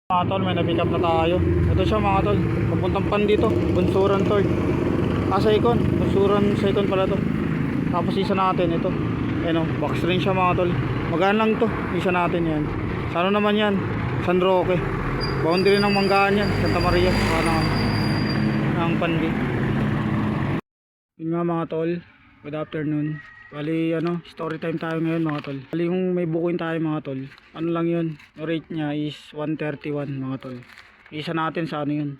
Mga tol, may na-pick up na tayo. Ito siya mga tol, papuntang pan dito, Bunsuran to. Saikon, Bunsuran Saikon pala to. Tapos isa natin ito. Ano, box rin siya mga tol. Magaan lang to, isa natin yan. Sa ano naman yan? San Roque. Boundary ng Manggaan yan, Santa Maria. Sana ng Pandi. Yun nga mga tol, good afternoon. Bali story time tayo ngayon mga tol. Bali yung may bukuin tayo mga tol. Ano lang yun, rate nya is 131 mga tol. Isa natin sa ano yun,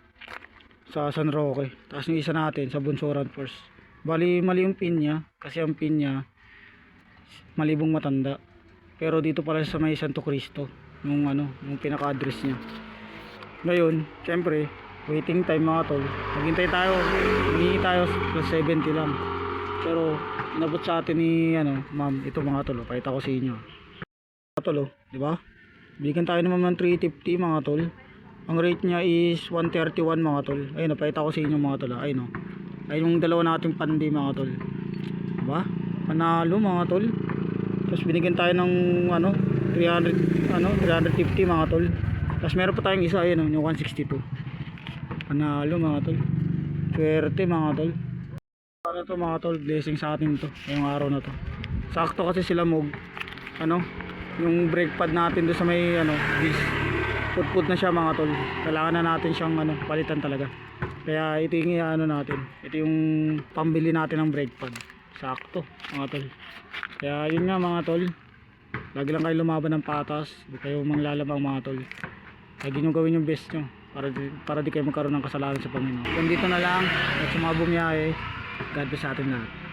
sa San Roque. Tapos yung isa natin sa Bunsuran first. Bali mali yung pin nya, kasi ang pin nya Malibong Matanda. Pero dito pala sa may Santo Cristo, yung yung pinaka address nya. Ngayon, syempre waiting time mga tol. Maghintay tayo, maghingi tayo plus 70 lang. Pero inabot sa atin ni ma'am, ito mga tol, pakita ko sa inyo. Mga tol, di ba? Bigyan tayo naman ng 350 mga tol. Ang rate niya is 131 mga tol. Ayun, pakita ko sa inyo mga tol. Ayun oh. Ayun yung dalawa nating pandi mga tol. Di ba? Panalo mga tol. Tapos binigyan tayo ng 350 mga tol. Tapos meron pa tayong isa, ayun yung 162. Panalo mga tol. Swerte mga tol. Ano to mga tol, blessing sa atin to ngayong araw na to. Sakto kasi sila yung brake pad natin doon sa may disc put na siya mga tol. Kailangan na natin siyang palitan talaga. Kaya ito yung natin, ito yung pambili natin ng brake pad. Sakto mga tol. Kaya yun nga mga tol, lagi lang kayo lumaban ng patas, di kayo manglalabang mga tol. Lagi nyo gawin yung best nyo para di kayo magkaroon ng kasalanan sa Panginoon. Kung dito na lang at sa mga bumiyahe, God bless sa atin lahat.